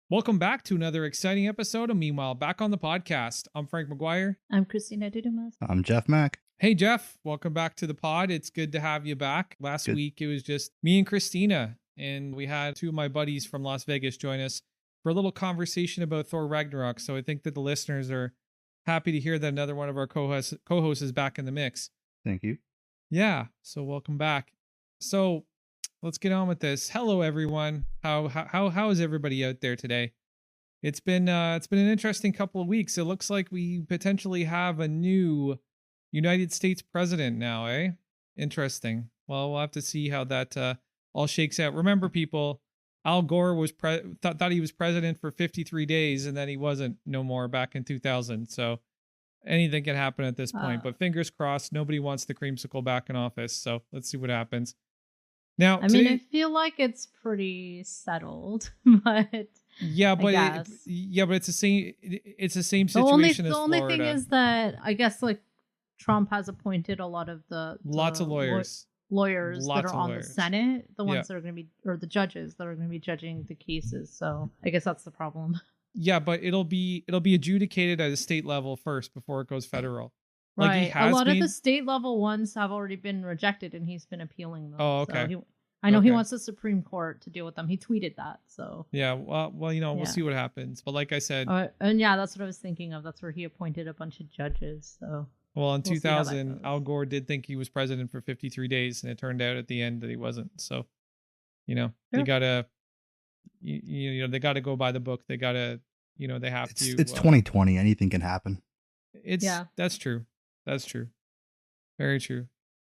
Welcome back to another exciting episode of Meanwhile Back on the Podcast. I'm Frank McGuire. I'm Christina Dudumas. I'm Jeff Mack. Hey, Jeff. Welcome back to the pod. It's good to have you back. Last week, it was just me and Christina, and we had two of my buddies from Las Vegas join us for a little conversation about Thor Ragnarok. So I think that the listeners are happy to hear that another one of our co-hosts is back in the mix. Thank you. Yeah. So welcome back. So let's get on with this. Hello, everyone. How is everybody out there today? It's been an interesting couple of weeks. It looks like we potentially have a new United States president now, eh? Interesting. Well, we'll have to see how that all shakes out. Remember, people, Al Gore was thought he was president for 53 days, and then he wasn't no more back in 2000. So anything can happen at this point. But fingers crossed, nobody wants the creamsicle back in office. So let's see what happens. Now, I feel like it's pretty settled, but it's the same. It's the same situation as Florida. The only thing is that I guess like Trump has appointed a lot of the lots of lawyers that are on the Senate, the ones that are going to be, or the judges that are going to be judging the cases. So I guess that's the problem. Yeah, but it'll be adjudicated at a state level first before it goes federal. Like right. A lot of the state level ones have already been rejected, and he's been appealing them. Oh, okay. So I know he wants the Supreme Court to deal with them. He tweeted that. So yeah. Well, we'll see what happens. But like I said, and yeah, that's what I was thinking of. That's where he appointed a bunch of judges. So well, in 2000, Al Gore did think he was president for 53 days, and it turned out at the end that he wasn't. So, they gotta, they gotta go by the book. They gotta, they have to. It's 2020. Anything can happen. That's true. That's true. Very true.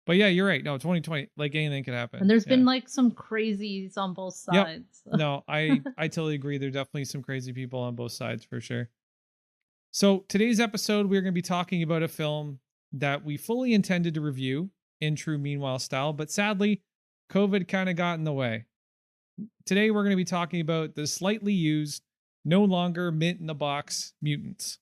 But yeah, you're right. No, 2020, like anything could happen. And there's been like some crazies on both sides. Yep. No, I totally agree. There are definitely some crazy people on both sides for sure. So today's episode, we're going to be talking about a film that we fully intended to review in true Meanwhile style, but sadly, COVID kind of got in the way. Today, we're going to be talking about the slightly used, no longer mint in the box Mutants.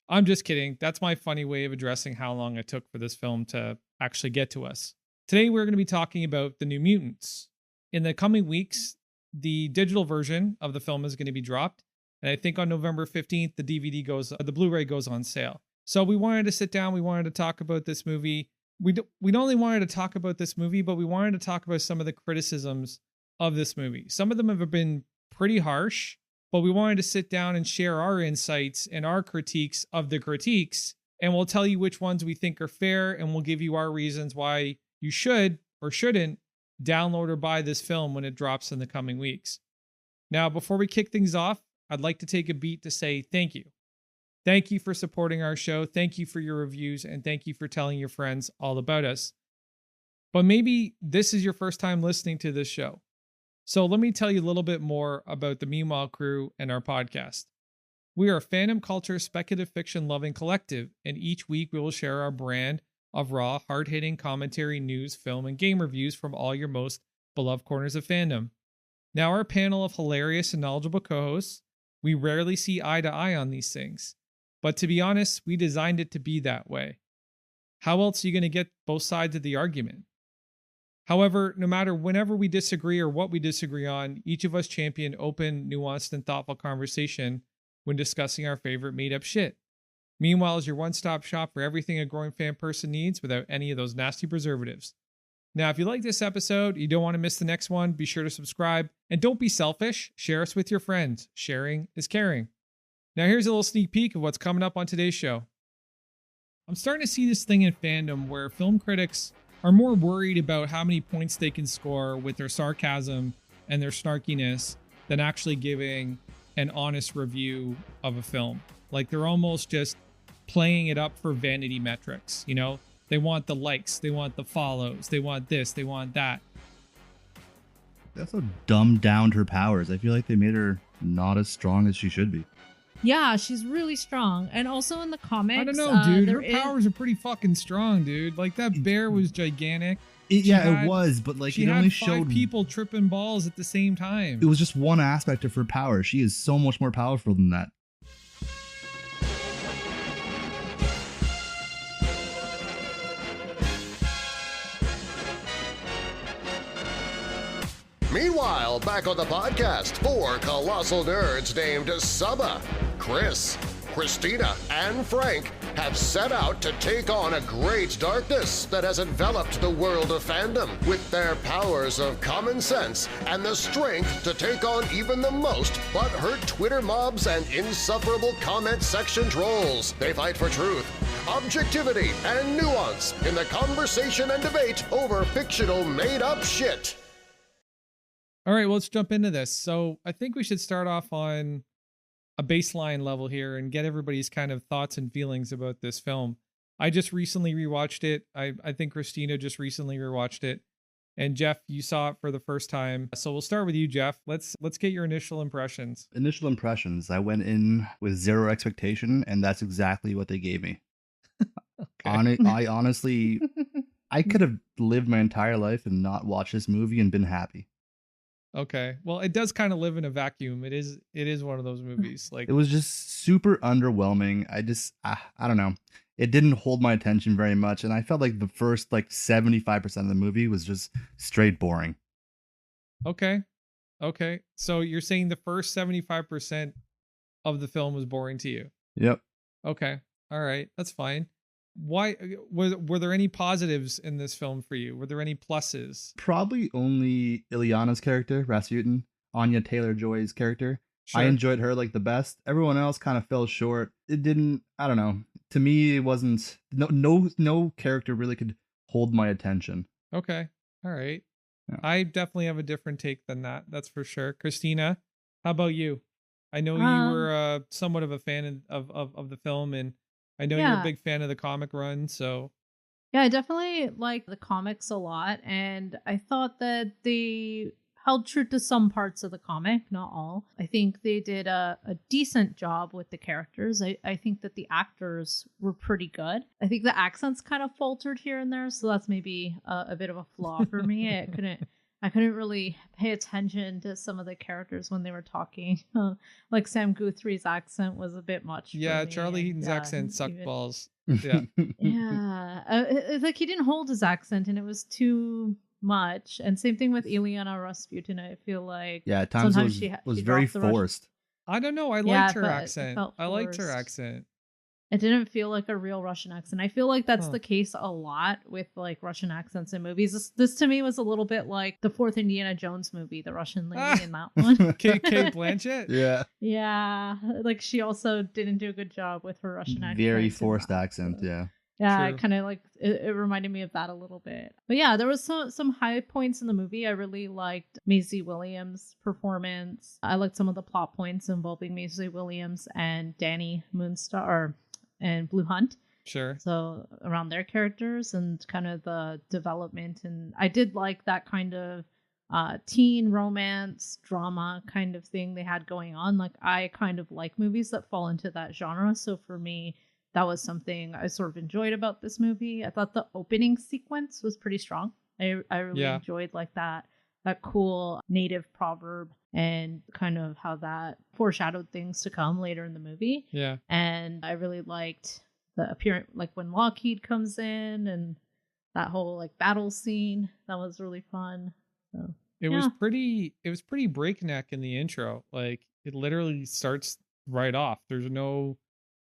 I'm just kidding. That's my funny way of addressing how long it took for this film to actually get to us. Today, we're going to be talking about the New Mutants. In the coming weeks, the digital version of the film is going to be dropped. And I think on November 15th, the Blu-ray goes on sale. So we wanted to sit down. We wanted to talk about this movie. We not only wanted to talk about this movie, but we wanted to talk about some of the criticisms of this movie. Some of them have been pretty harsh, but we wanted to sit down and share our insights and our critiques of the critiques, and we'll tell you which ones we think are fair, and we'll give you our reasons why you should or shouldn't download or buy this film when it drops in the coming weeks. Now, before we kick things off, I'd like to take a beat to say thank you. Thank you for supporting our show. Thank you for your reviews, and thank you for telling your friends all about us. But maybe this is your first time listening to this show. So let me tell you a little bit more about the Meanwhile crew and our podcast. We are a fandom culture, speculative fiction loving collective, and each week we will share our brand of raw, hard-hitting commentary, news, film, and game reviews from all your most beloved corners of fandom. Now, our panel of hilarious and knowledgeable co-hosts, we rarely see eye to eye on these things. But to be honest, we designed it to be that way. How else are you going to get both sides of the argument? However, no matter whenever we disagree or what we disagree on, each of us champion open, nuanced, and thoughtful conversation when discussing our favorite made-up shit. Meanwhile, is your one-stop shop for everything a growing fan person needs without any of those nasty preservatives. Now, if you like this episode, you don't want to miss the next one, be sure to subscribe. And don't be selfish, share us with your friends. Sharing is caring. Now, here's a little sneak peek of what's coming up on today's show. I'm starting to see this thing in fandom where film critics are more worried about how many points they can score with their sarcasm and their snarkiness than actually giving an honest review of a film. Like they're almost just playing it up for vanity metrics, They want the likes, they want the follows, they want this, they want that. They also dumbed down her powers. I feel like they made her not as strong as she should be. Yeah, she's really strong. And also in the comics... I don't know, dude. Her powers are pretty fucking strong, dude. Like, that bear was gigantic. It was, but like it only showed... She had 5 people tripping balls at the same time. It was just one aspect of her power. She is so much more powerful than that. Meanwhile, back on the podcast, 4 colossal nerds named Saba, Chris, Christina, and Frank have set out to take on a great darkness that has enveloped the world of fandom with their powers of common sense and the strength to take on even the most butthurt Twitter mobs and insufferable comment section trolls. They fight for truth, objectivity, and nuance in the conversation and debate over fictional made-up shit. All right, well, let's jump into this. So I think we should start off on a baseline level here and get everybody's kind of thoughts and feelings about this film. I just recently rewatched it. I think Christina just recently rewatched it. And Jeff, you saw it for the first time. So we'll start with you, Jeff. Let's get your initial impressions. Initial impressions. I went in with zero expectation, and that's exactly what they gave me. Okay. I honestly, I could have lived my entire life and not watched this movie and been happy. Okay. Well, it does kind of live in a vacuum. It is one of those movies. Like, It was just super underwhelming. I don't know. It didn't hold my attention very much, and I felt like the first 75% of the movie was just straight boring. Okay. So you're saying the first 75% of the film was boring to you? Yep. Okay. All right. That's fine. Why were there any positives in this film for you? Were there any pluses? Probably only Ileana's character, Rasputin, Anya Taylor-Joy's character. Sure. I enjoyed her the best. Everyone else kind of fell short. It didn't, I don't know. To me, it wasn't, no character really could hold my attention. Okay. All right. Yeah. I definitely have a different take than that. That's for sure. Christina, how about you? I know you were somewhat of a fan of the film, and I know you're a big fan of the comic run, so. Yeah, I definitely like the comics a lot, and I thought that they held true to some parts of the comic, not all. I think they did a decent job with the characters. I think that the actors were pretty good. I think the accents kind of faltered here and there, so that's maybe a bit of a flaw for me. I couldn't really pay attention to some of the characters when they were talking. Like Sam Guthrie's accent was a bit much. Yeah, for me, Charlie Heaton's accent sucked balls. Yeah. Yeah, it's like he didn't hold his accent, and it was too much. And same thing with Ileana Rasputin. I feel like at times sometimes it was she very dropped the forced. I don't know. I liked her accent. I liked her accent. It didn't feel like a real Russian accent. I feel like that's the case a lot with Russian accents in movies. This to me was a little bit like the fourth Indiana Jones movie, the Russian lady in that one. Kate Blanchett? Yeah. Yeah. She also didn't do a good job with her Russian accent. Very forced accent, yeah. Yeah, True. it kind of it reminded me of that a little bit. But yeah, there was some high points in the movie. I really liked Maisie Williams' performance. I liked some of the plot points involving Maisie Williams and Danny Moonstar and Blue Hunt. Sure. So around their characters and kind of the development. And I did like that kind of teen romance drama kind of thing they had going on. I kind of like movies that fall into that genre. So for me, that was something I sort of enjoyed about this movie. I thought the opening sequence was pretty strong. I really enjoyed that cool native proverb and kind of how that foreshadowed things to come later in the movie. Yeah. And I really liked the appearance, when Lockheed comes in and that whole battle scene. That was really fun. So it was pretty breakneck in the intro. It literally starts right off. There's no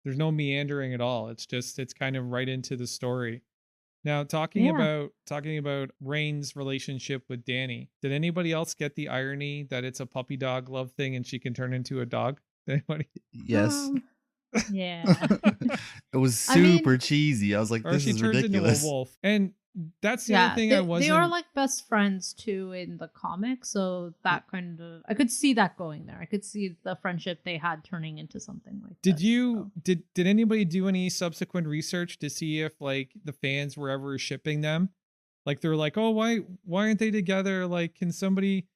meandering at all. It's kind of right into the story. Now, talking about Rain's relationship with Danny, did anybody else get the irony that it's a puppy dog love thing and she can turn into a dog? Anybody? Yes. Yeah. It was super cheesy. I was like, this is ridiculous. Into a wolf. And that's the other thing they are best friends too in the comic, so that kind of I could see that going there. I could see the friendship they had turning into something like that. Did anybody do any subsequent research to see if the fans were ever shipping them? They're like, oh, why aren't they together? Can somebody,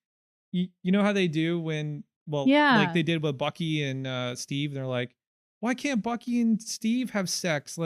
you know how they do when they did with Bucky and Steve. They're like, why can't Bucky and Steve have sex?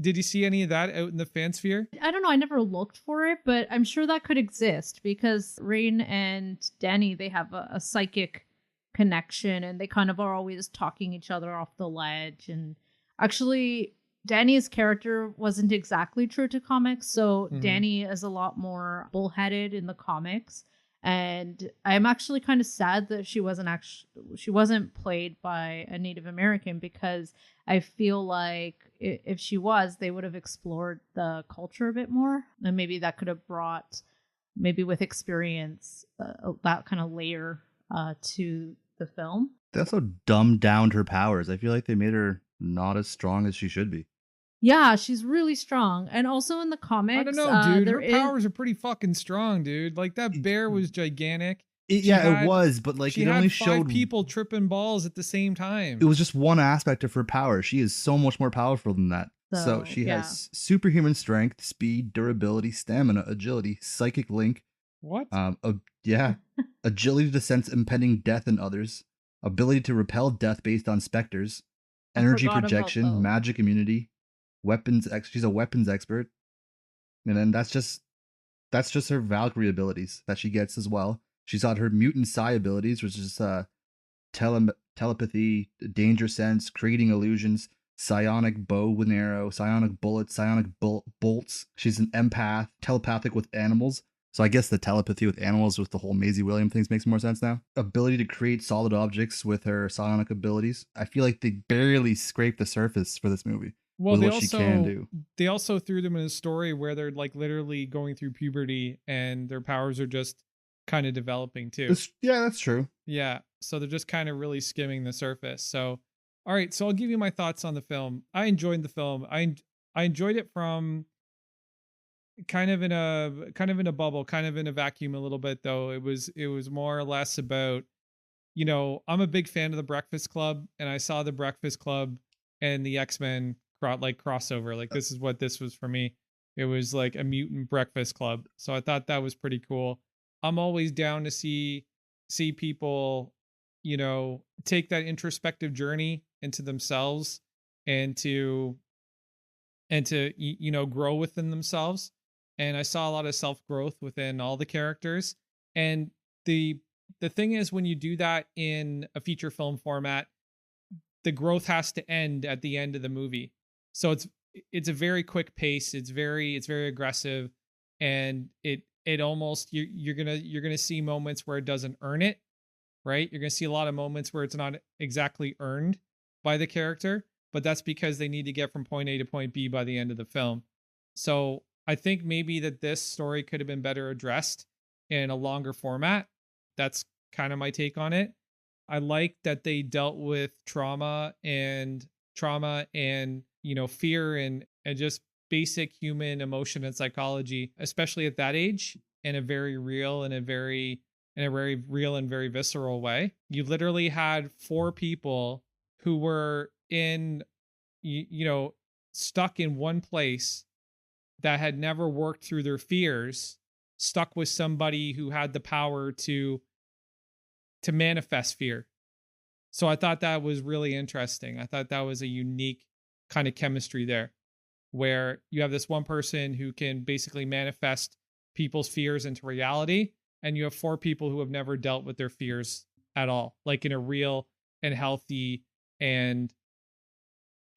Did you see any of that out in the fan sphere? I don't know. I never looked for it, but I'm sure that could exist because Rain and Danny, they have a psychic connection and they kind of are always talking each other off the ledge. And actually, Danny's character wasn't exactly true to comics. So Mhm. Danny is a lot more bullheaded in the comics. And I'm actually kind of sad that she wasn't played by a Native American, because I feel like if she was, they would have explored the culture a bit more, and maybe that could have brought, maybe with experience, that kind of layer to the film. They also dumbed down her powers. I feel like they made her not as strong as she should be. Yeah, she's really strong, and also in the comics, I don't know, dude. there Her is powers are pretty fucking strong, dude. Like that bear was gigantic. She Yeah, had- it was, but like She it had only 5 showed people tripping balls at the same time. It was just one aspect of her power. She is so much more powerful than that. So So, she yeah. has superhuman strength, speed, durability, stamina, agility, psychic link, What? agility to sense impending death in others, ability to repel death based on specters, I energy forgot about projection, those. magic immunity, she's a weapons expert. And then that's just her Valkyrie abilities that she gets as well. She's got her mutant psi abilities, which is telepathy, danger sense, creating illusions, psionic bow and arrow, psionic bullets, psionic bolts. She's an empath, telepathic with animals. So I guess the telepathy with animals with the whole Maisie Williams things makes more sense now. Ability to create solid objects with her psionic abilities. I feel like they barely scraped the surface for this movie. Well, with they what she can do. They also threw them in a story where they're like literally going through puberty and their powers are just kind of developing too. Yeah, that's true. Yeah, so they're just kind of really skimming the surface. So, all right, so I'll give you my thoughts on the film. I enjoyed the film. I enjoyed it from kind of in a bubble, kind of in a vacuum a little bit though. It was more or less about, you know, I'm a big fan of the Breakfast Club, and I saw the Breakfast Club and the X-Men crossover. Like this is what this was for me. It was like a mutant Breakfast Club. So I thought that was pretty cool. I'm always down to see people, you know, take that introspective journey into themselves and to you know, grow within themselves. And I saw a lot of self-growth within all the characters. And the thing is, when you do that in a feature film format, the growth has to end at the end of the movie. So it's a very quick pace. It's very aggressive, and it almost you're gonna see moments where it doesn't earn it, right? You're gonna see a lot of moments where it's not exactly earned by the character, but that's because they need to get from point A to point B by the end of the film. So I think maybe that this story could have been better addressed in a longer format. That's kind of my take on it. I like that they dealt with trauma and you know, fear and just basic human emotion and psychology, especially at that age, in a very real and very real and very visceral way. You literally had 4 people who were in you know, stuck in one place that had never worked through their fears, stuck with somebody who had the power to manifest fear. So I thought that was really interesting. I thought that was a unique kind of chemistry there, where you have this one person who can basically manifest people's fears into reality, and you have 4 people who have never dealt with their fears at all, like in a real and healthy and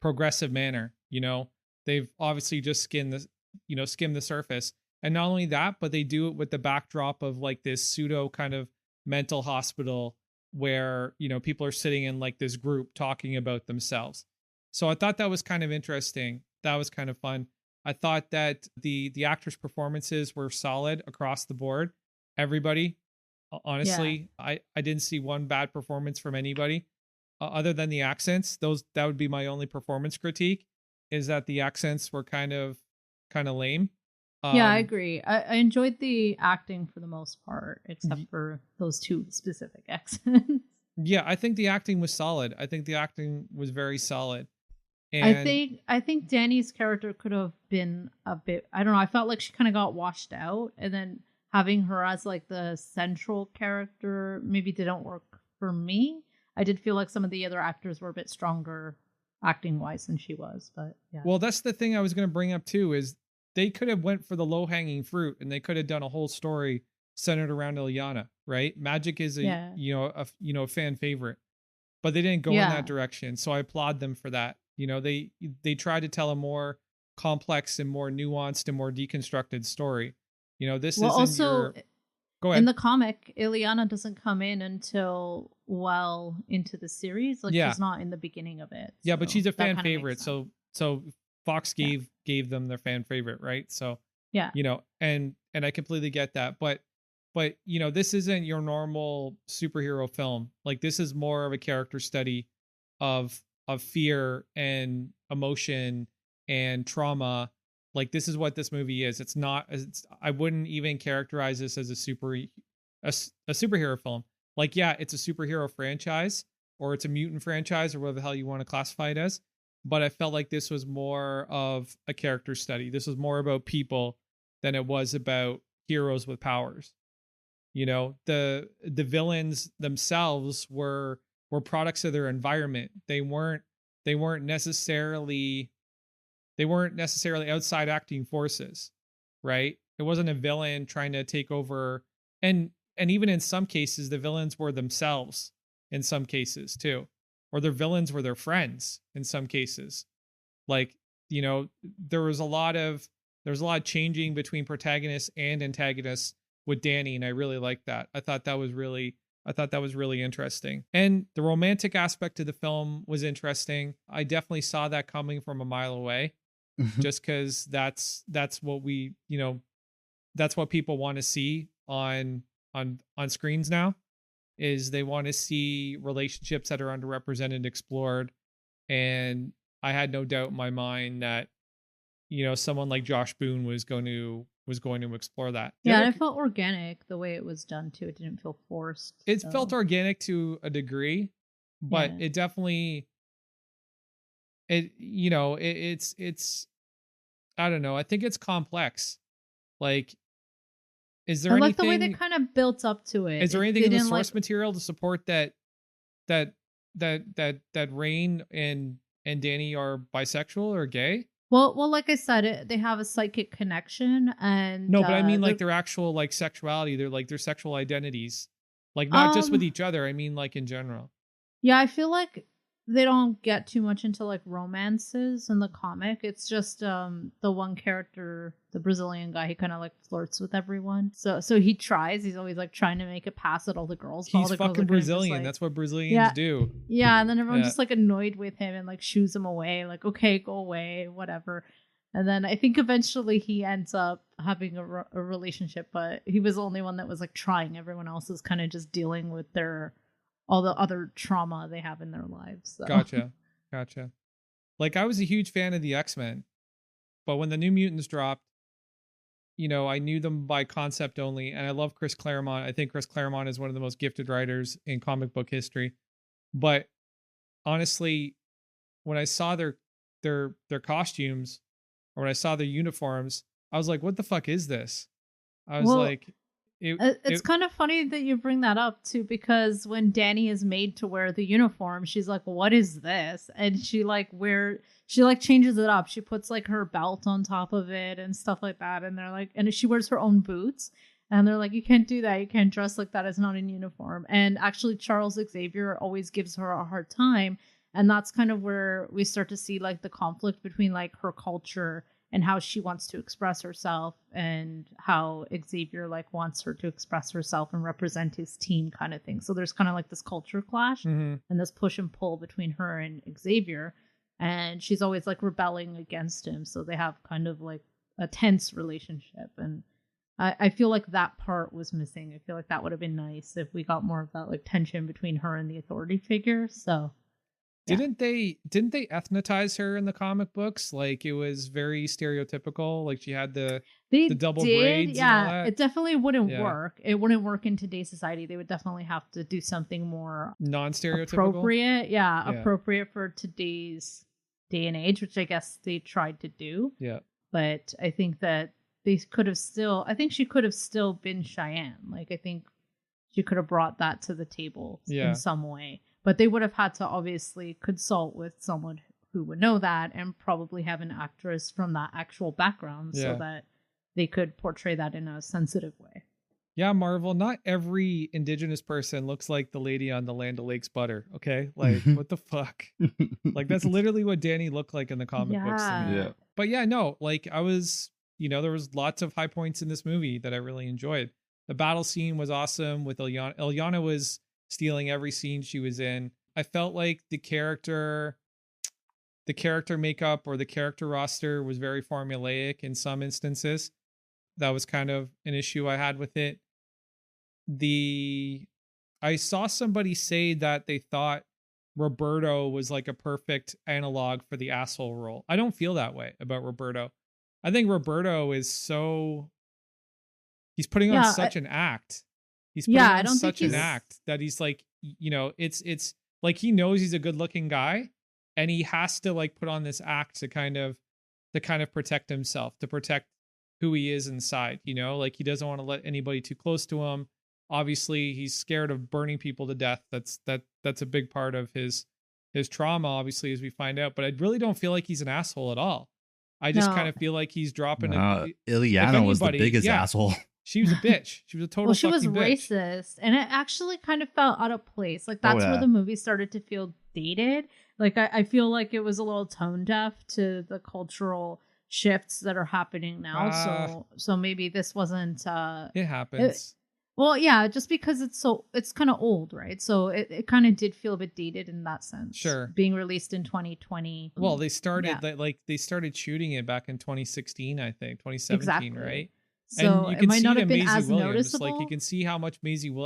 progressive manner. You know, they've obviously just skimmed the surface. And not only that, but they do it with the backdrop of like this pseudo kind of mental hospital where, you know, people are sitting in like this group talking about themselves. So I thought that was kind of interesting. That was kind of fun. I thought that the actors' performances were solid across the board. Everybody, honestly, I didn't see one bad performance from anybody other than the accents. That would be my only performance critique, is that the accents were kind of lame. Yeah, I agree. I enjoyed the acting for the most part, except for those 2 specific accents. Yeah, I think the acting was solid. I think the acting was very solid. And I think Danny's character could have been a bit, I don't know, I felt like she kind of got washed out, and then having her as like the central character maybe didn't work for me. I did feel like some of the other actors were a bit stronger acting wise than she was, but yeah. Well, that's the thing I was going to bring up too, is they could have went for the low hanging fruit, and they could have done a whole story centered around Illyana, right? Magic is a fan favorite, but they didn't go in that direction. So I applaud them for that. You know, they try to tell a more complex and more nuanced and more deconstructed story. You know, this Well, isn't also your. Go ahead. in the comic, Ileana doesn't come in until well into the series. Like Yeah. she's not in the beginning of it. Yeah, but so she's a that fan kinda makes favorite. sense. So Fox gave them their fan favorite, right? So Yeah. you know, and I completely get that. But you know, this isn't your normal superhero film. Like this is more of a character study of fear and emotion and trauma. Like this is what this movie is. It's not. I wouldn't even characterize this as a superhero film. Like yeah, it's a superhero franchise or it's a mutant franchise or whatever the hell you want to classify it as. But I felt like this was more of a character study. This was more about people than it was about heroes with powers. You know, the villains themselves were products of their environment. They weren't necessarily outside acting forces, right? It wasn't a villain trying to take over, and even in some cases the villains were themselves in some cases too, or their villains were their friends in some cases. Like, you know, there was a lot of changing between protagonists and antagonists with Danny, and I really liked that. I thought that was really interesting. And the romantic aspect of the film was interesting. I definitely saw that coming from a mile away. Just because that's what we, you know, that's what people want to see on screens now, is they want to see relationships that are underrepresented explored. And I had no doubt in my mind that, you know, someone like Josh Boone was going to explore that. Yeah, and it felt organic the way it was done too. It didn't feel forced. It so. felt organic to a degree, but Yeah. it definitely, you know, it's I don't know. I think it's complex. Like, is there I anything? like the way they kind of built up to it. Is there They anything in the didn't, source material to support that Rain and Danny are bisexual or gay? Well, like I said, they have a psychic connection, and No, but I mean like their actual like sexuality, their sexual identities, like not just with each other. I mean like in general. Yeah, I feel like they don't get too much into like romances in the comic. It's just the one character, the Brazilian guy, he kind of like flirts with everyone. So he tries. He's always like trying to make it pass at all the girls. He's the fucking girls Brazilian. like, That's what Brazilians do. Yeah, and then everyone's just like annoyed with him and like shoos him away. Like, okay, go away, whatever. And then I think eventually he ends up having a relationship, but he was the only one that was like trying. Everyone else is kind of just dealing with all the other trauma they have in their lives. So. Gotcha. Like I was a huge fan of the X-Men, but when the New Mutants dropped, you know, I knew them by concept only, and I love Chris Claremont. I think Chris Claremont is one of the most gifted writers in comic book history. But honestly, when I saw their costumes, or when I saw their uniforms, I was like, what the fuck is this? I was like, it's kind of funny that you bring that up too, because when Danny is made to wear the uniform, she's like, what is this? And she changes it up. She puts like her belt on top of it and stuff like that. And they're like, and she wears her own boots. And they're like, you can't do that. You can't dress like that. It's not in uniform. And actually, Charles Xavier always gives her a hard time. And that's kind of where we start to see like the conflict between like her culture and how she wants to express herself, and how Xavier like wants her to express herself and represent his team, kind of thing. So there's kind of like this culture clash and this push and pull between her and Xavier. And she's always like rebelling against him. So they have kind of like a tense relationship. And I feel like that part was missing. I feel like that would have been nice if we got more of that like tension between her and the authority figure. So yeah. Didn't they ethnicize her in the comic books? Like it was very stereotypical. Like she had the double braids. Yeah, and all that. It definitely wouldn't work. It wouldn't work in today's society. They would definitely have to do something more non-stereotypical, appropriate. Yeah, appropriate for today's day and age, which I guess they tried to do. Yeah, but I think that they could have still. I think she could have still been Cheyenne. Like I think she could have brought that to the table in some way. But they would have had to obviously consult with someone who would know that, and probably have an actress from that actual background so that they could portray that in a sensitive way. Yeah, Marvel, not every indigenous person looks like the lady on the Land O'Lakes butter, okay? Like, what the fuck? Like, that's literally what Danny looked like in the comic books to me. Yeah. But yeah, no, like, I was, there was lots of high points in this movie that I really enjoyed. The battle scene was awesome with Ilyana. Ilyana was stealing every scene she was in. I felt like the character makeup or the character roster was very formulaic in some instances. That was kind of an issue I had with it. I saw somebody say that they thought Roberto was like a perfect analog for the asshole role. I don't feel that way about Roberto. I think Roberto is he's putting on such an act. He's putting on such an act that he's like, it's like he knows he's a good looking guy and he has to like put on this act to kind of protect himself, to protect who he is inside, like he doesn't want to let anybody too close to him. Obviously he's scared of burning people to death. That's a big part of his trauma, obviously, as we find out, but I really don't feel like he's an asshole at all. I just kind of feel like he's dropping Ilyana was the biggest asshole. She was a bitch. She was a total she was bitch. Racist, and it actually kind of felt out of place. Like that's where the movie started to feel dated. Like I feel like it was a little tone deaf to the cultural shifts that are happening now. So maybe this wasn't it happens. Well, yeah, just because it's kind of old, right? So it kind of did feel a bit dated in that sense. Sure. Being released in 2020. Well, they started they started shooting it back in 2016, I think, 2017, exactly. Right? So and you it can might see not have been Maisie as Williams. noticeable. Like you can see how much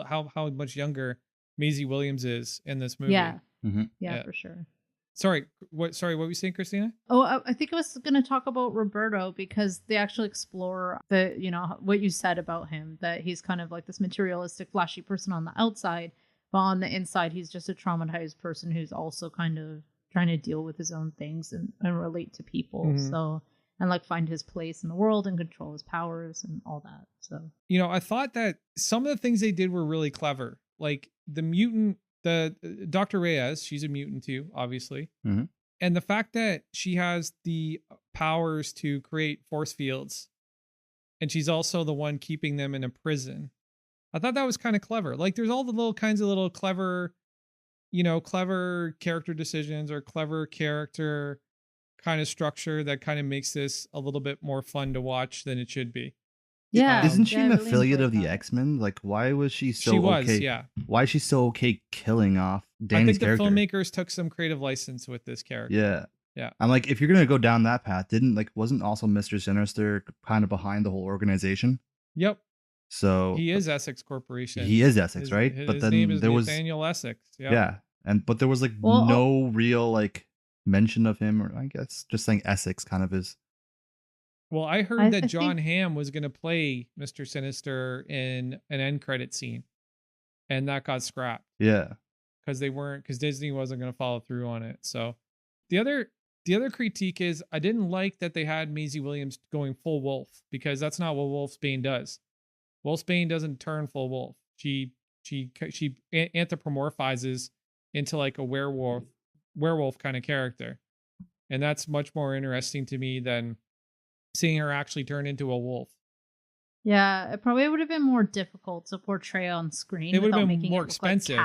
how much younger Maisie Williams is in this movie. Yeah. Mm-hmm. Yeah, for sure. Sorry, what were you saying, Christina? Oh, I think I was going to talk about Roberto because they actually explore what you said about him, that he's kind of like this materialistic, flashy person on the outside, but on the inside, he's just a traumatized person who's also kind of trying to deal with his own things and relate to people. Mm-hmm. So, and like find his place in the world and control his powers and all that. So, I thought that some of the things they did were really clever. Like the mutant, the Dr. Reyes, she's a mutant too, obviously. Mm-hmm. And the fact that she has the powers to create force fields and she's also the one keeping them in a prison. I thought that was kind of clever. Like there's all the little kinds of little clever, clever character decisions or clever character kind of structure that kind of makes this a little bit more fun to watch than it should be. Yeah. Isn't she an really affiliate of the that. X-Men? Like, why was she so She was, okay? yeah. Why is she so okay killing off Danny's character? I think the filmmakers took some creative license with this character. Yeah. Yeah. I'm like, if you're going to go down that path, wasn't also Mr. Sinister kind of behind the whole organization? Yep. So he is Essex Corporation. He is Essex, right? But then name is there Nathaniel Essex. Yep. Yeah. But there was no real mention of him, or I guess just saying Essex kind of is. Well, I heard that John Hamm was going to play Mr. Sinister in an end credit scene, and that got scrapped. Yeah, because Disney wasn't going to follow through on it. So the other critique is I didn't like that they had Maisie Williams going full wolf, because that's not what Wolfsbane does. Wolfsbane doesn't turn full wolf. She anthropomorphizes into like a werewolf kind of character, and that's much more interesting to me than seeing her actually turn into a wolf. Yeah, it probably would have been more difficult to portray on screen. It would have been more expensive.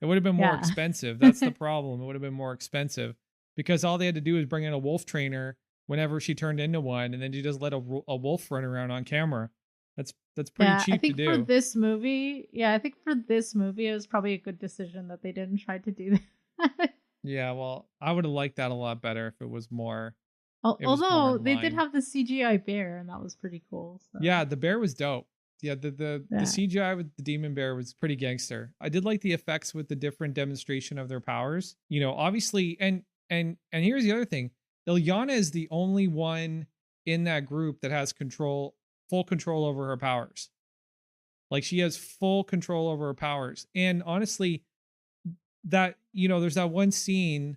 It would have been more expensive. That's the problem. It would have been more expensive because all they had to do was bring in a wolf trainer whenever she turned into one, and then you just let a wolf run around on camera. That's pretty cheap to do. For this movie, it was probably a good decision that they didn't try to do that. Yeah, well, I would have liked that a lot better if it was more. Although they did have the CGI bear, and that was pretty cool. So. Yeah, the bear was dope. Yeah, the CGI with the demon bear was pretty gangster. I did like the effects with the different demonstration of their powers. Obviously, and here's the other thing: Ilyana is the only one in that group that has full control over her powers. Like she has full control over her powers, and honestly, that there's that one scene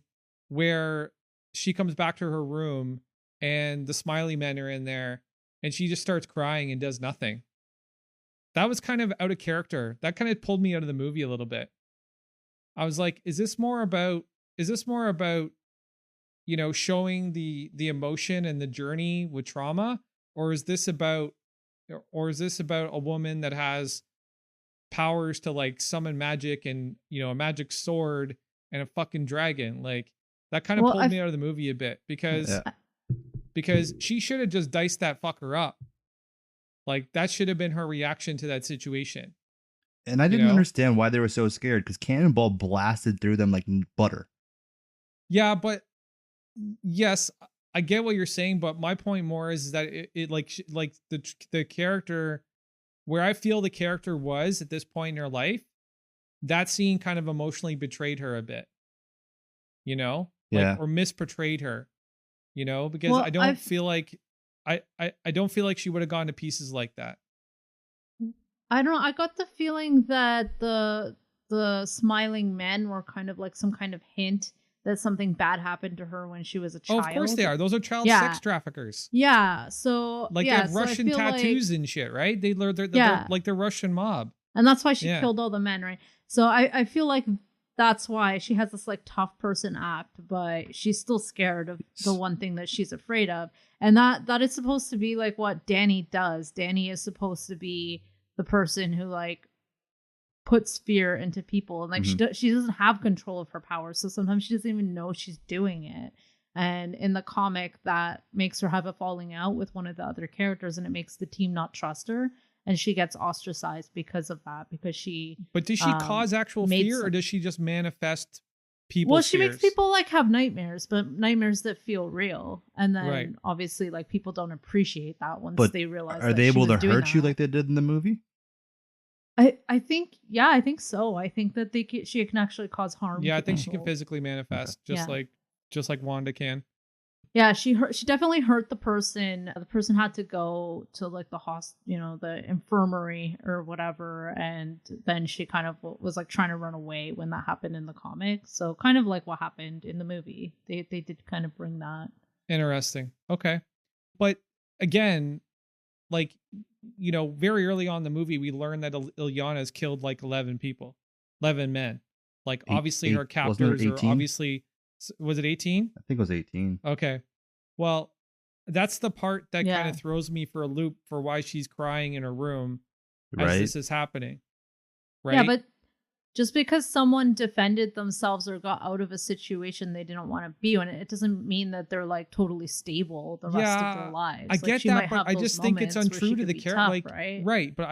where she comes back to her room and the smiley men are in there and she just starts crying and does nothing. That was kind of out of character. That kind of pulled me out of the movie a little bit. I was like, is this more about showing the emotion and the journey with trauma, or is this about or is this about a woman that has powers to like summon magic and, you know, a magic sword and a fucking dragon? Like that kind of pulled me out of the movie a bit because she should have just diced that fucker up. Like that should have been her reaction to that situation. And I didn't understand why they were so scared because Cannonball blasted through them like butter. Yeah, but yes, I get what you're saying, but my point more is that it like the character, where I feel the character was at this point in her life, that scene kind of emotionally betrayed her a bit, you know, like, or misportrayed her, you know, because I don't feel like I don't feel like she would have gone to pieces like that. I don't know. I got the feeling that the smiling men were kind of like some kind of hint that something bad happened to her when she was a child. Oh, of course they are. Those are child sex traffickers. Yeah. So like they have Russian tattoos and shit, right? They're like the Russian mob. And that's why she killed all the men, right? So I feel like that's why she has this like tough person act, but she's still scared of the one thing that she's afraid of. And that is supposed to be like what Danny does. Danny is supposed to be the person who like puts fear into people, and like she doesn't have control of her power, so sometimes she doesn't even know she's doing it. And in the comic, that makes her have a falling out with one of the other characters, and it makes the team not trust her, and she gets ostracized because of that. Because she, but does she cause actual fear, or does she just manifest people's Well, she fears? makes people like have nightmares, but nightmares that feel real. And then obviously, like people don't appreciate that once they realize. Are they able to hurt you like they did in the movie? I think so. I think that she can actually cause harm. Yeah, I think she can physically manifest, just like Wanda can. Yeah, she definitely hurt the person. The person had to go to like the infirmary or whatever, and then she kind of was like trying to run away when that happened in the comic. So kind of like what happened in the movie. They did kind of bring that. Interesting. Okay, but again, like, you know, very early on in the movie, we learned that Illyana's killed like 11 men. Like, obviously her captors are obviously, was it 18? I think it was 18. Okay. Well, that's the part that kind of throws me for a loop for why she's crying in her room as this is happening. Right. Yeah, but just because someone defended themselves or got out of a situation they didn't want to be in, it doesn't mean that they're like totally stable the rest of their lives. I get that, but I just think it's untrue to the character. Like, but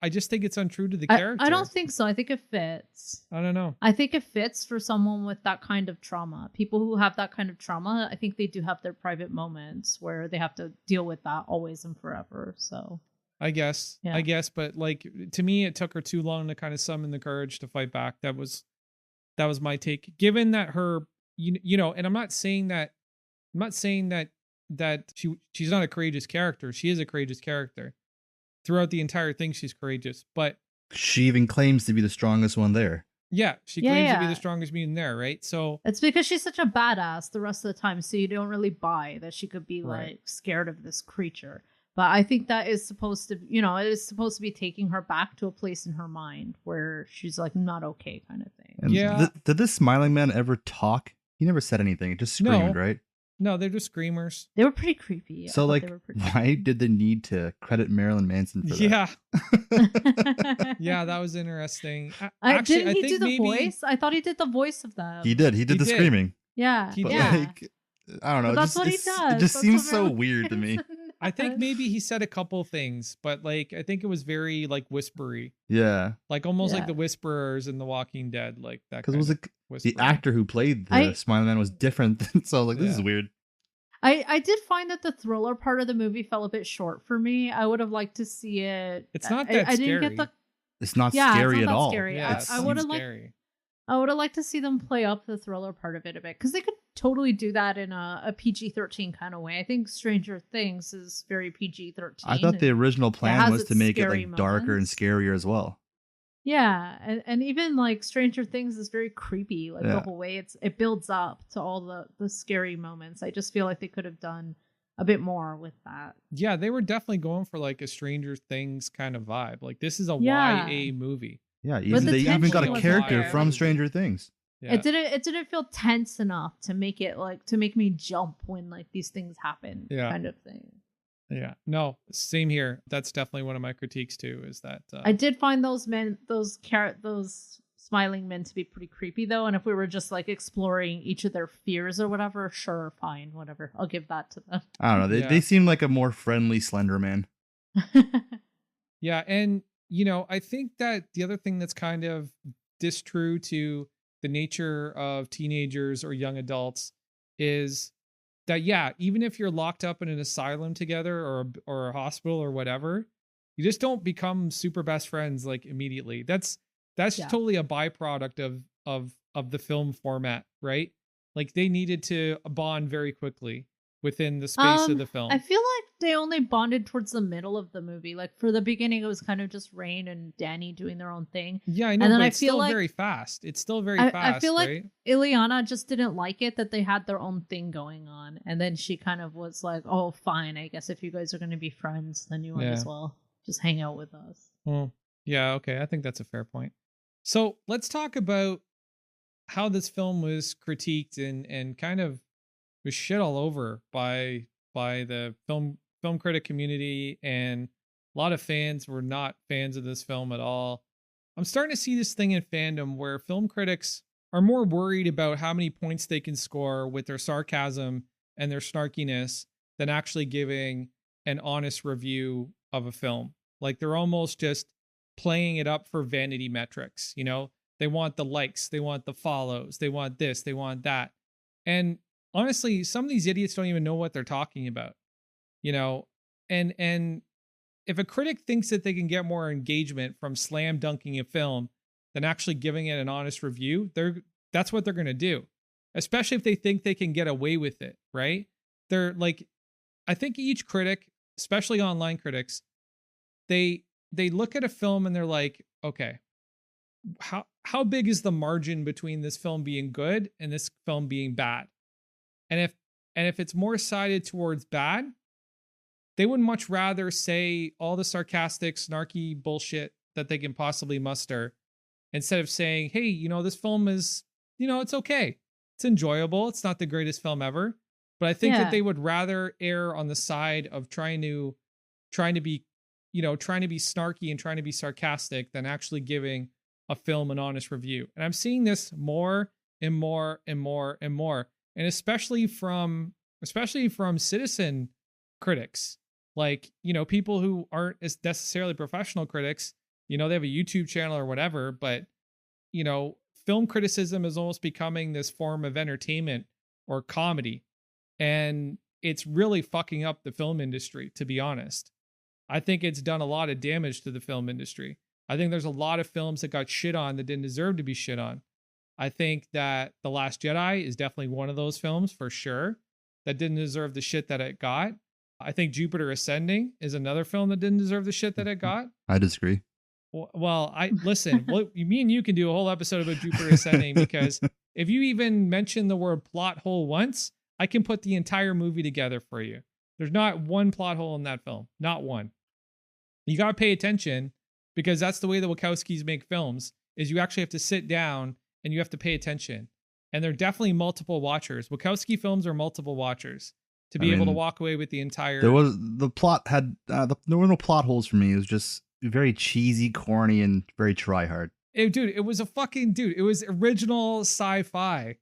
I just think it's untrue to the character. I don't think so. I think it fits. I don't know. I think it fits for someone with that kind of trauma. People who have that kind of trauma, I think they do have their private moments where they have to deal with that always and forever. So I guess, but like, to me, it took her too long to kind of summon the courage to fight back. That was my take. Given that her, you know, and I'm not saying that she's not a courageous character. She is a courageous character. Throughout the entire thing, she's courageous, but she even claims to be the strongest one there. Yeah, she claims to be the strongest mutant there, right? So it's because she's such a badass the rest of the time, so you don't really buy that she could be like scared of this creature. But I think that is supposed to, you know, it is supposed to be taking her back to a place in her mind where she's like not okay, kind of thing. And did this smiling man ever talk? He never said anything. It just screamed, right? No, they're just screamers. They were pretty creepy. So, like, why did they need to credit Marilyn Manson for that? Yeah, that was interesting. Actually, didn't he do the voice? I thought he did the voice of them. He did. He did the screaming. Yeah. But like, I don't know. That's what he does. It just seems so weird to me. I think maybe he said a couple things, but like, I think it was very like whispery. Yeah. Like almost like the Whisperers in The Walking Dead, like that. Because it was like the actor who played the Smiling Man was different. So I was like, this is weird. I did find that the thriller part of the movie fell a bit short for me. I would have liked to see it. It's not that scary. Didn't get it's not scary it's not at all. Scary. Yeah, I would have liked. I would have liked to see them play up the thriller part of it a bit, because they could totally do that in a PG-13 kind of way. I think Stranger Things is very PG-13. I thought the original plan was to make it like darker and scarier as well. Yeah, and even like Stranger Things is very creepy, like the whole way it builds up to all the scary moments. I just feel like they could have done a bit more with that. Yeah, they were definitely going for like a Stranger Things kind of vibe. Like, this is a YA movie. Yeah, they even got a character from Stranger Things. Yeah. It didn't feel tense enough to make me jump when like these things happen, kind of thing. Yeah. No, same here. That's definitely one of my critiques too, is that I did find those those smiling men to be pretty creepy though, and if we were just like exploring each of their fears or whatever, sure, fine, whatever. I'll give that to them. I don't know. They Yeah. they seem like a more friendly Slender Man. Yeah, and I think that the other thing that's kind of distrue to the nature of teenagers or young adults is that, yeah, even if you're locked up in an asylum together or a hospital or whatever, you just don't become super best friends like immediately. That's Yeah. totally a byproduct of the film format, right? Like they needed to bond very quickly within the space of the film. I feel like they only bonded towards the middle of the movie. Like for the beginning, it was kind of just Rain and Danny doing their own thing. Yeah, I know, And then but I it's feel still like- very fast. It's still very I fast, feel like right? Ileana just didn't like it that they had their own thing going on. And then she kind of was like, oh, fine. I guess if you guys are going to be friends, then you might as well just hang out with us. Well, yeah, okay. I think that's a fair point. So let's talk about how this film was critiqued and kind of was shit all over by the film critic community, and a lot of fans were not fans of this film at all. I'm starting to see this thing in fandom where film critics are more worried about how many points they can score with their sarcasm and their snarkiness than actually giving an honest review of a film. Like they're almost just playing it up for vanity metrics. They want the likes, they want the follows, they want this, they want that. And honestly, some of these idiots don't even know what they're talking about. And if a critic thinks that they can get more engagement from slam dunking a film than actually giving it an honest review, that's what they're going to do. Especially if they think they can get away with it, right? They're like, I think each critic, especially online critics, they look at a film and they're like, okay, how big is the margin between this film being good and this film being bad? And if it's more sided towards bad, they would much rather say all the sarcastic, snarky bullshit that they can possibly muster instead of saying, hey, this film is, it's okay. It's enjoyable. It's not the greatest film ever. But I think that they would rather err on the side of trying to be snarky and trying to be sarcastic than actually giving a film an honest review. And I'm seeing this more and more and more and more. And especially from citizen critics, like, people who aren't as necessarily professional critics, they have a YouTube channel or whatever, but, film criticism is almost becoming this form of entertainment or comedy. And it's really fucking up the film industry, to be honest. I think it's done a lot of damage to the film industry. I think there's a lot of films that got shit on that didn't deserve to be shit on. I think that The Last Jedi is definitely one of those films for sure that didn't deserve the shit that it got. I think Jupiter Ascending is another film that didn't deserve the shit that it got. I disagree. Well, listen, me and you can do a whole episode about Jupiter Ascending, because if you even mention the word plot hole once, I can put the entire movie together for you. There's not one plot hole in that film. Not one. You got to pay attention, because that's the way the Wachowskis make films, is you actually have to sit down and you have to pay attention. And they're definitely multiple watchers. Wachowski films are multiple watchers to be able to walk away with the entire... There were no plot holes for me. It was just very cheesy, corny, and very try-hard. It was original sci-fi,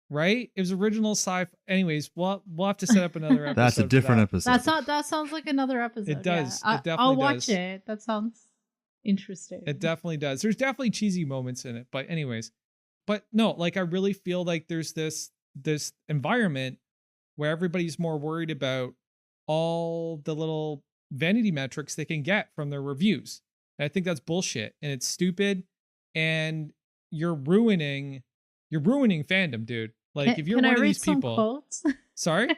right? It was original sci-fi. Anyways, we'll have to set up another episode. That's a different episode. That sounds like another episode. It does. Yeah. It definitely I'll does. watch it. That sounds interesting. It definitely does. There's definitely cheesy moments in it, but anyways. But no, like I really feel like there's this environment where everybody's more worried about all the little vanity metrics they can get from their reviews. And I think that's bullshit, and it's stupid, and you're ruining fandom, dude. Like if you're one of these people. Quotes? Sorry?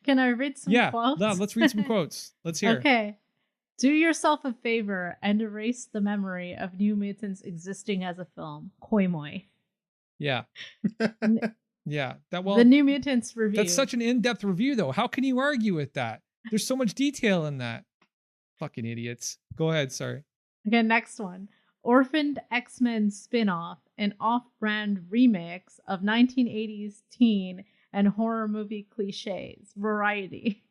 Can I read some quotes? Yeah, let's read some quotes. Let's hear. Okay. Do yourself a favor and erase the memory of New Mutants existing as a film. Koimoi. Yeah. Yeah. The New Mutants review. That's such an in-depth review, though. How can you argue with that? There's so much detail in that. Fucking idiots. Go ahead. Sorry. Okay, next one. Orphaned X-Men spin-off, an off-brand remix of 1980s teen and horror movie cliches. Variety.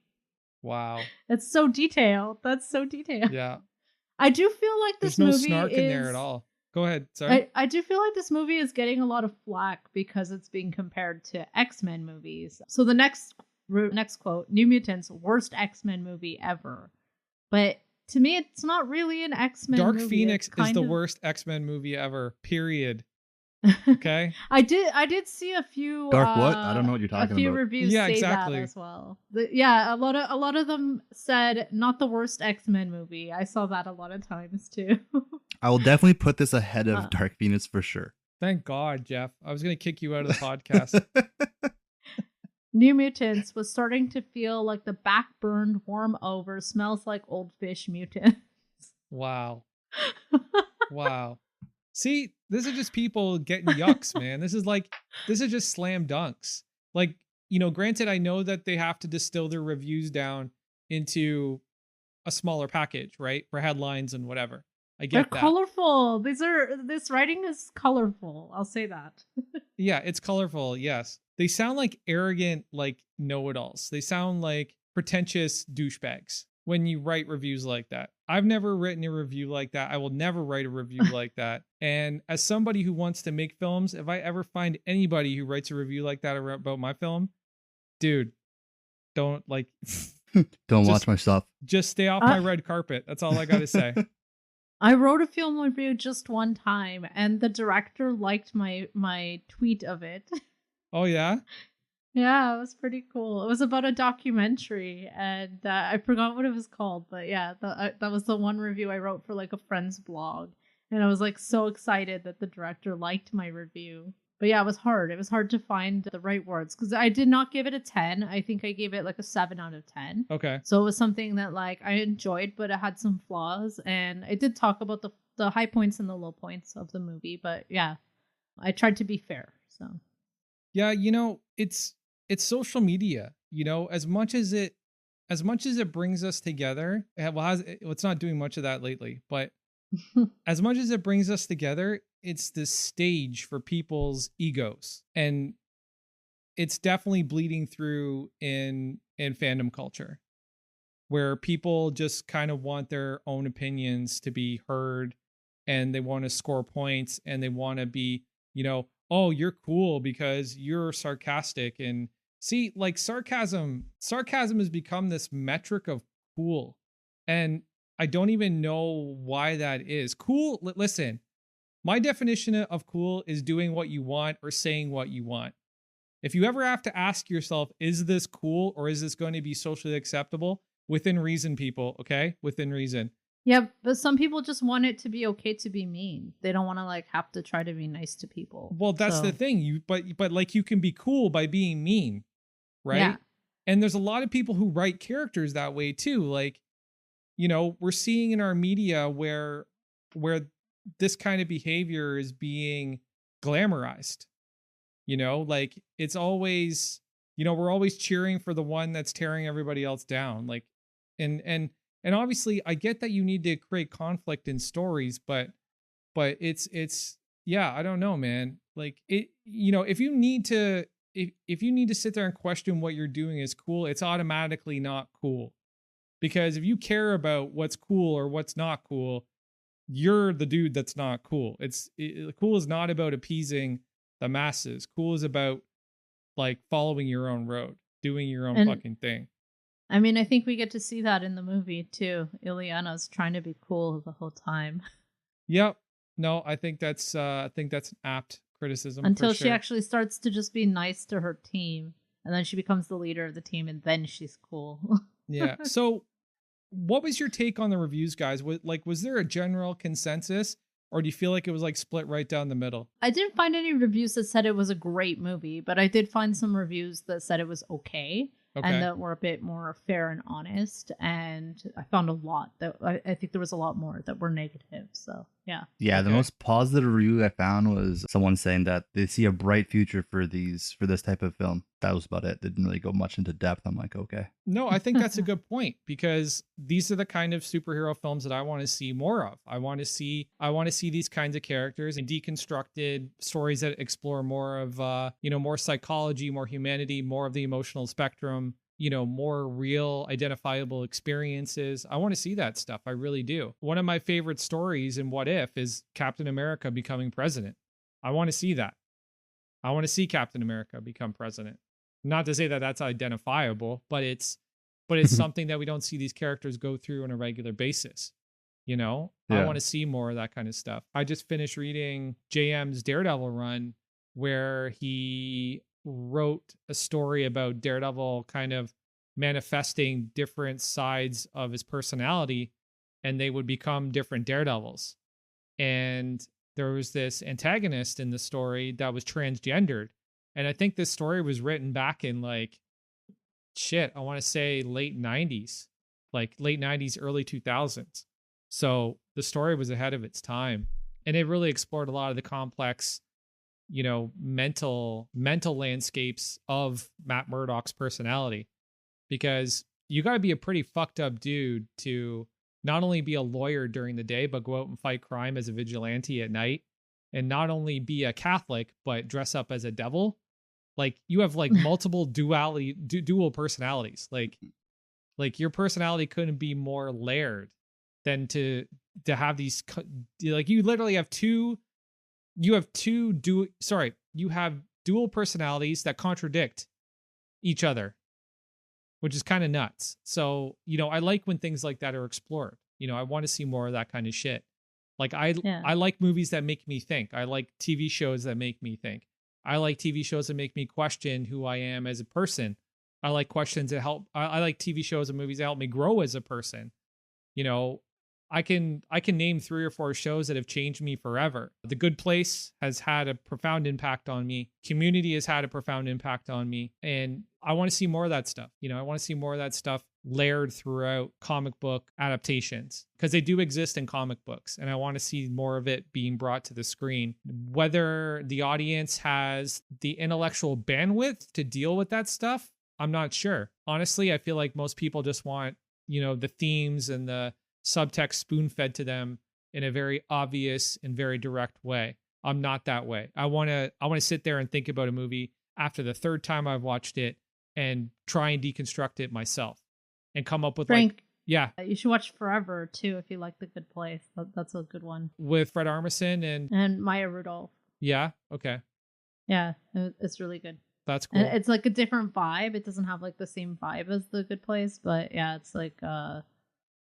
Wow. It's so detailed. That's so detailed. Yeah. I do feel like this There's no movie snark in there at all. Go ahead. Sorry. I do feel like this movie is getting a lot of flack because it's being compared to X-Men movies. So the next quote, New Mutants, worst X-Men movie ever. But to me, it's not really an X-Men Dark movie. Phoenix is the worst X-Men movie ever. Period. Okay. I did see a few Dark what? I don't know what you're talking a few about. reviews Yeah, say exactly. that as well. Yeah, a lot of them said not the worst X-Men movie. I saw that a lot of times too. I will definitely put this ahead of Dark Phoenix for sure. Thank God, Jeff. I was going to kick you out of the podcast. New Mutants was starting to feel like the backburned, warm over, smells like old fish mutants. Wow. Wow. See, this is just people getting yucks, man. This is just slam dunks. Like, granted, I know that they have to distill their reviews down into a smaller package, right? For headlines and whatever. I get They're that. colorful. This writing is colorful. I'll say that. Yeah, it's colorful. Yes. They sound like arrogant, like know-it-alls. They sound like pretentious douchebags when you write reviews like that. I've never written a review like that. I will never write a review like that. And as somebody who wants to make films, if I ever find anybody who writes a review like that about my film, dude, don't don't watch my stuff. Just stay off my red carpet. That's all I got to say. I wrote a film review just one time, and the director liked my tweet of it. Oh, yeah? Yeah, it was pretty cool. It was about a documentary, and I forgot what it was called, but yeah, that was the one review I wrote for like a friend's blog, and I was like so excited that the director liked my review. But yeah, it was hard. It was hard to find the right words because I did not give it a 10. I think I gave it like a 7 out of 10. Okay. So it was something that like I enjoyed, but it had some flaws, and I did talk about the high points and the low points of the movie. But yeah, I tried to be fair. So yeah, it's social media. As much as it brings us together, it's not doing much of that lately, but as much as it brings us together, it's the stage for people's egos, and it's definitely bleeding through in fandom culture, where people just kind of want their own opinions to be heard, and they want to score points, and they want to be, oh, you're cool because you're sarcastic. And see, like sarcasm has become this metric of cool, and I don't even know why that is. Cool, listen, my definition of cool is doing what you want or saying what you want. If you ever have to ask yourself, is this cool or is this going to be socially acceptable? Within reason, people, okay? Within reason. yeah, but some people just want it to be okay to be mean. They don't want to like have to try to be nice to people. Well, that's the thing. But like you can be cool by being mean, right? Yeah. And there's a lot of people who write characters that way too. Like, we're seeing in our media where this kind of behavior is being glamorized. Like it's always, we're always cheering for the one that's tearing everybody else down. Like, and obviously I get that you need to create conflict in stories, but it's yeah, I don't know, man. Like it, if you need to sit there and question what you're doing is cool, it's automatically not cool. Because if you care about what's cool or what's not cool, you're the dude that's not cool. Cool is not about appeasing the masses. Cool is about like following your own road, doing your own fucking thing. I mean, I think we get to see that in the movie too. Ileana's trying to be cool the whole time. Yep. No, I think that's an apt criticism. Until for she sure. actually starts to just be nice to her team, and then she becomes the leader of the team, and then she's cool. Yeah. So what was your take on the reviews, guys? Was there a general consensus, or do you feel like it was like split right down the middle? I didn't find any reviews that said it was a great movie, but I did find some reviews that said it was okay. And that were a bit more fair and honest. And I found a lot that I think there was a lot more that were negative. So yeah. Yeah, the most positive review I found was someone saying that they see a bright future for this type of film. That was about it. They didn't really go much into depth. I'm like, okay. No, I think that's a good point, because these are the kind of superhero films that I want to see more of. I want to see these kinds of characters and deconstructed stories that explore more of more psychology, more humanity, more of the emotional spectrum. more real, identifiable experiences. I want to see that stuff. I really do. One of my favorite stories in What If is Captain America becoming president. I want to see that. I want to see Captain America become president. Not to say that that's identifiable, but it's something that we don't see these characters go through on a regular basis. I want to see more of that kind of stuff. I just finished reading JM's Daredevil run, where he wrote a story about Daredevil kind of manifesting different sides of his personality, and they would become different Daredevils. And there was this antagonist in the story that was transgendered. And I think this story was written back in I want to say late 90s, early 2000s. So the story was ahead of its time, and it really explored a lot of the complex, mental landscapes of Matt Murdock's personality, because you got to be a pretty fucked up dude to not only be a lawyer during the day, but go out and fight crime as a vigilante at night, and not only be a Catholic, but dress up as a devil. You have multiple dual personalities. Your personality couldn't be more layered than to have these, you literally have you have dual personalities that contradict each other, which is kind of nuts. So, I like when things like that are explored. I want to see more of that kind of shit. I like movies that make me think. I like TV shows that make me think. I like TV shows that make me question who I am as a person. I like questions that help. I like TV shows and movies that help me grow as a person. I can name 3 or 4 shows that have changed me forever. The Good Place has had a profound impact on me. Community has had a profound impact on me. And I want to see more of that stuff. I want to see more of that stuff layered throughout comic book adaptations, because they do exist in comic books. And I want to see more of it being brought to the screen. Whether the audience has the intellectual bandwidth to deal with that stuff, I'm not sure. Honestly, I feel like most people just want, the themes and the subtext spoon-fed to them in a very obvious and very direct way. I'm not that way. I want to sit there and think about a movie after the 3rd time I've watched it and try and deconstruct it myself and come up with Frank, yeah. You should watch Forever too if you like The Good Place. That's a good one. With Fred Armisen and Maya Rudolph. Yeah, okay. Yeah, it's really good. That's cool. And it's a different vibe. It doesn't have the same vibe as The Good Place, but yeah, it's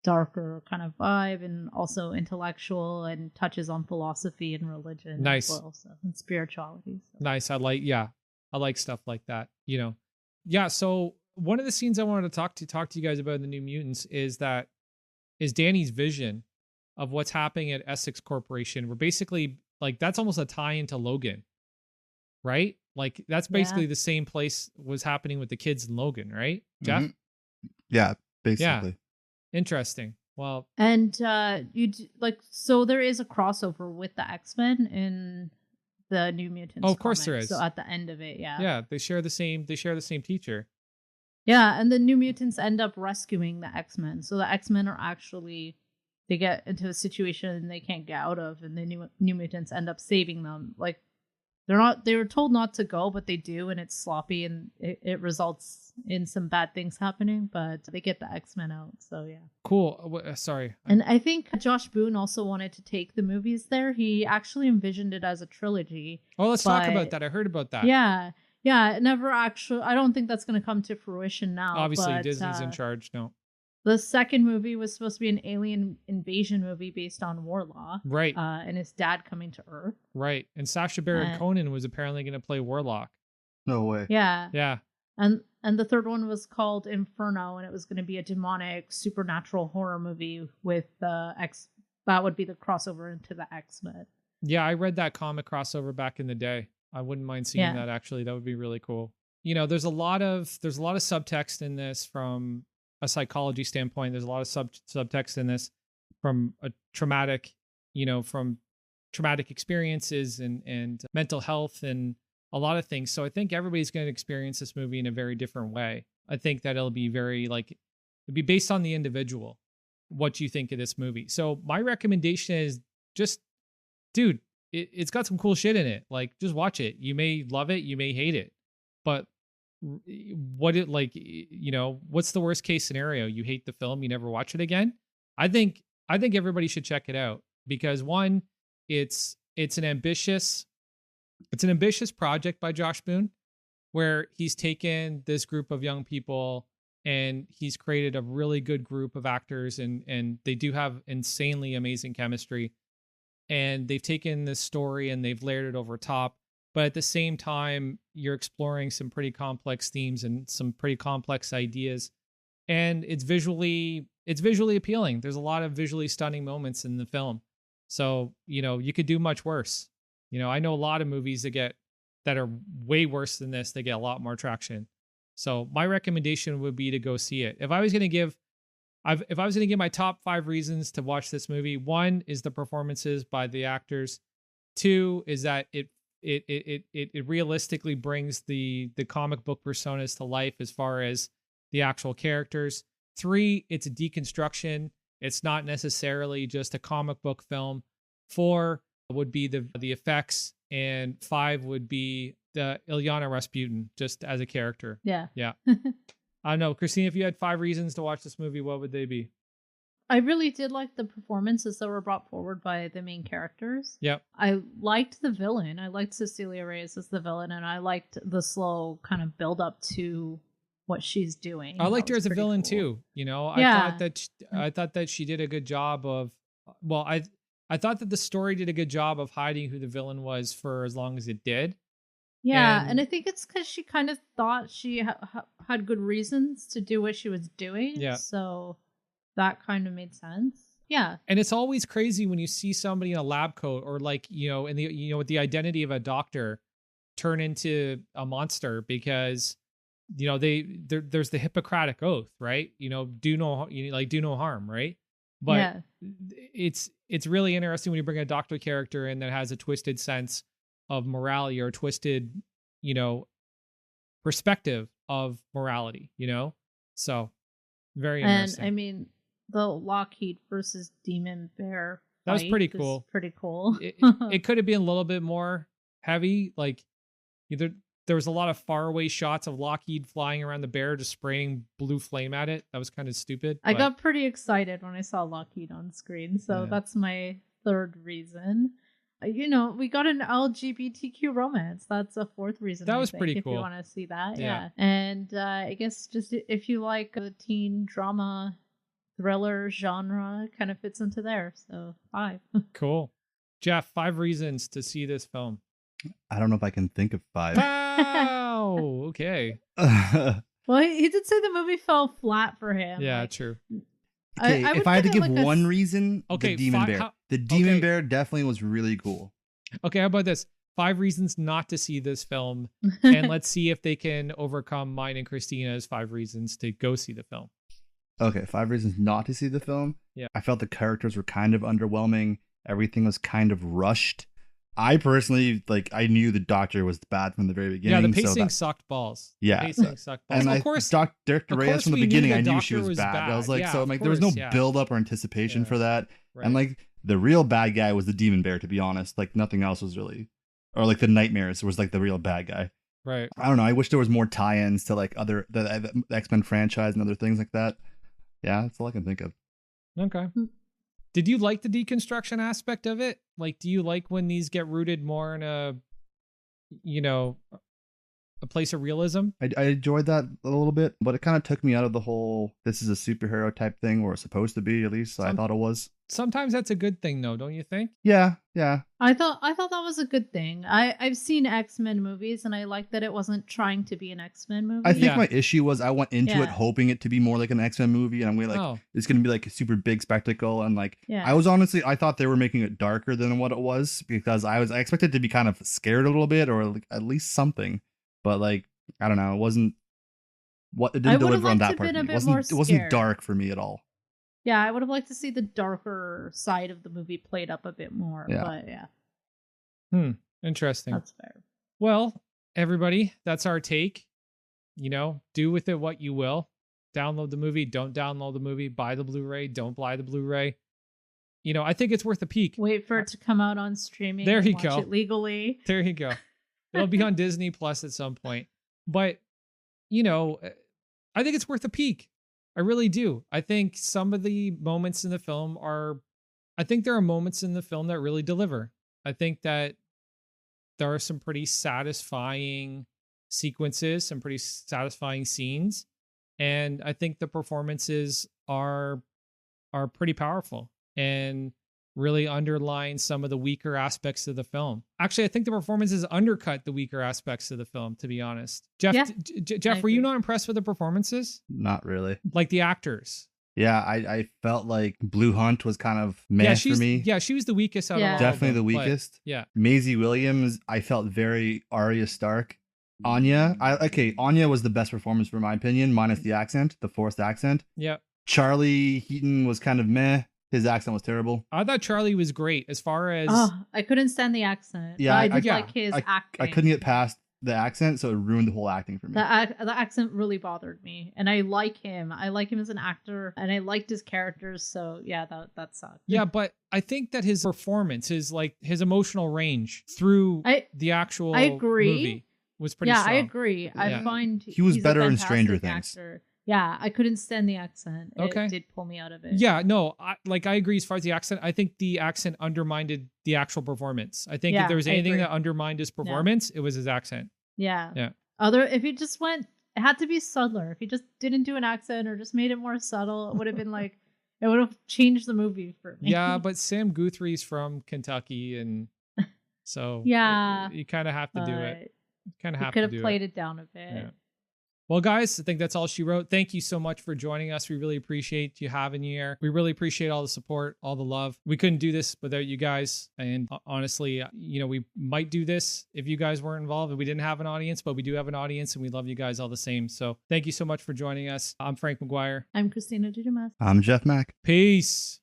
darker kind of vibe, and also intellectual, and touches on philosophy and religion. Nice. As well, and spirituality. So. Nice. I like stuff like that. Yeah. So one of the scenes I wanted to talk to you guys about in the New Mutants is Danny's vision of what's happening at Essex Corporation. We're basically that's almost a tie into Logan, right? That's basically the same place was happening with the kids in Logan, right, Jeff? Mm-hmm. Yeah, basically. Yeah. Interesting. Well, and so there is a crossover with the X-Men in the New Mutants. Oh, of course comics. there is. So at the end of it, yeah, they share the same teacher. Yeah, and the New Mutants end up rescuing the X-Men. So the X-Men are actually, they get into a situation they can't get out of, and the New Mutants end up saving them. They were told not to go, but they do, and it's sloppy, and it results in some bad things happening, but they get the X-Men out. So yeah. Cool. Sorry. And I think Josh Boone also wanted to take the movies there. He actually envisioned it as a trilogy. Oh, let's talk about that. I heard about that. Yeah. Yeah. It never actually, I don't think that's going to come to fruition now. Obviously, Disney's in charge. No. The second movie was supposed to be an alien invasion movie based on Warlock. Right. And his dad coming to Earth. Right. And Sacha Baron Cohen was apparently going to play Warlock. No way. Yeah. Yeah. And the third one was called Inferno, and it was going to be a demonic supernatural horror movie with that would be the crossover into the X-Men. Yeah, I read that comic crossover back in the day. I wouldn't mind seeing that, actually. That would be really cool. There's a lot of subtext in this from a psychology standpoint. There's a lot of subtext in this from a traumatic experiences and mental health and a lot of things. So I think everybody's going to experience this movie in a very different way. I think that it'll be it'll be based on the individual, what you think of this movie. So my recommendation is just, dude, it's got some cool shit in it. Just watch it. You may love it, you may hate it, but what it like, what's the worst case scenario? You hate the film, you never watch it again. I think everybody should check it out because one, it's an ambitious project by Josh Boone, where he's taken this group of young people and he's created a really good group of actors, and they do have insanely amazing chemistry. And they've taken this story and they've layered it over top. But at the same time, you're exploring some pretty complex themes and some pretty complex ideas. And it's visually appealing. There's a lot of visually stunning moments in the film. So, you could do much worse. I know a lot of movies that are way worse than this, they get a lot more traction. So my recommendation would be to go see it. If I was going to give my top 5 reasons to watch this movie, 1 is the performances by the actors. 2 is that it realistically brings the comic book personas to life as far as the actual characters. 3, it's a deconstruction. It's not necessarily just a comic book film. 4 would be the effects, and 5 would be the Ilyana Rasputin just as a character. Yeah. I don't know, Christine, if you had 5 reasons to watch this movie, what would they be? I really did like the performances that were brought forward by the main characters. Yep. I liked the villain. I liked Cecilia Reyes as the villain, and I liked the slow kind of build up to what she's doing. I liked her as a villain too. Yeah. I thought that she did a good job of. Well, I thought that the story did a good job of hiding who the villain was for as long as it did. Yeah, and I think it's because she kind of thought she had good reasons to do what she was doing. Yeah. So that kind of made sense. Yeah. And it's always crazy when you see somebody in a lab coat or with the identity of a doctor turn into a monster because there's the Hippocratic oath, right? Do no harm, right? But yeah. It's really interesting when you bring a doctor character in that has a twisted sense of morality or a twisted, perspective of morality, So very interesting. And I mean, the Lockheed versus Demon Bear that was pretty cool. Pretty cool. It could have been a little bit more heavy. Like there was a lot of faraway shots of Lockheed flying around the bear, just spraying blue flame at it. That was kind of stupid. I got pretty excited when I saw Lockheed on screen. So that's my 3rd reason. We got an LGBTQ romance. That's a 4th reason. That was pretty if cool. If you want to see that. Yeah. And I guess just if you like the teen drama thriller genre, kind of fits into there. So 5. Cool. Jeff, 5 reasons to see this film. I don't know if I can think of 5. Wow. Okay. Well, he did say the movie fell flat for him. Yeah, true. Okay, if I had to give one reason, okay, the Demon Bear. The Demon Bear definitely was really cool. Okay, how about this? 5 reasons not to see this film, and let's see if they can overcome mine and Christina's 5 reasons to go see the film. Okay, 5 reasons not to see the film. Yeah. I felt the characters were kind of underwhelming. Everything was kind of rushed. I personally, I knew the doctor was bad from the very beginning. Yeah, the pacing sucked balls. Yeah. The pacing sucked balls. And of course, Director Reyes from the beginning, I knew she was bad. I was like, there was no build up or anticipation for that. Right. And the real bad guy was the Demon Bear, to be honest. Nothing else was really, or the Nightmares was the real bad guy. Right. I don't know. I wish there was more tie-ins to the X-Men franchise and other things like that. Yeah, that's all I can think of. Okay. Did you like the deconstruction aspect of it? Do you like when these get rooted more in a place of realism? I enjoyed that a little bit, but it kind of took me out of the whole, this is a superhero type thing, or it's supposed to be, at least I thought it was. Sometimes that's a good thing, though, don't you think? Yeah. I thought that was a good thing. I've seen X-Men movies, and I like that it wasn't trying to be an X-Men movie. I think my issue was I went into it hoping it to be more like an X-Men movie, and I'm really it's going to be a super big spectacle, and I thought they were making it darker than what it was, because I expected it to be kind of scared a little bit, or at least something, but I don't know, it didn't deliver on that part. It wasn't dark for me at all. Yeah, I would have liked to see the darker side of the movie played up a bit more. Yeah. But yeah. Interesting. That's fair. Well, everybody, that's our take. Do with it what you will. Download the movie, don't download the movie, buy the Blu-ray, don't buy the Blu-ray. I think it's worth a peek. Wait for it to come out on streaming. There you watch go. it legally. There you go. It'll be on Disney Plus at some point. But you know, I think it's worth a peek. I really do. I think some of the moments in the film I think there are moments in the film that really deliver. I think that there are some pretty satisfying sequences, some pretty satisfying scenes. And I think the performances are pretty powerful and really underline some of the weaker aspects of the film. Actually, I think the performances undercut the weaker aspects of the film, to be honest. Jeff, Yeah, Jeff, were you not impressed with the performances? Not really. Like the actors? Yeah, I felt like Blue Hunt was kind of meh for me. Yeah, she was the weakest out of all Definitely of them, the but weakest. yeah. Maisie Williams, I felt very Arya Stark. Anya, Anya was the best performance for my opinion, minus the accent, the forced accent. Yeah. Charlie Heaton was kind of meh. His accent was terrible. I thought Charlie was great as far as... I couldn't stand the accent. Yeah, I did like his acting. I couldn't get past the accent, so it ruined the whole acting for me. The accent really bothered me, and I like him. I like him as an actor, and I liked his characters. So yeah, that sucked. Yeah, but I think that his performance, his emotional range through the actual movie was pretty strong. I agree. I find he was better in Stranger Things. Things. Yeah, I couldn't stand the accent. Okay. It did pull me out of it. Yeah, no, I agree as far as the accent. I think the accent undermined the actual performance. I think if there was anything that undermined his performance, it was his accent. Yeah. Yeah. If he just went, it had to be subtler. If he just didn't do an accent or just made it more subtle, it would have been like, it would have changed the movie for me. Yeah, but Sam Guthrie's from Kentucky, and so you kind of have to do it. Kind of have to do it. Could have played it down a bit. Yeah. Well, guys, I think that's all she wrote. Thank you so much for joining us. We really appreciate you having you here. We really appreciate all the support, all the love. We couldn't do this without you guys. And honestly, we might do this if you guys weren't involved and we didn't have an audience, but we do have an audience and we love you guys all the same. So thank you so much for joining us. I'm Frank McGuire. I'm Christina Dudumas. I'm Jeff Mack. Peace.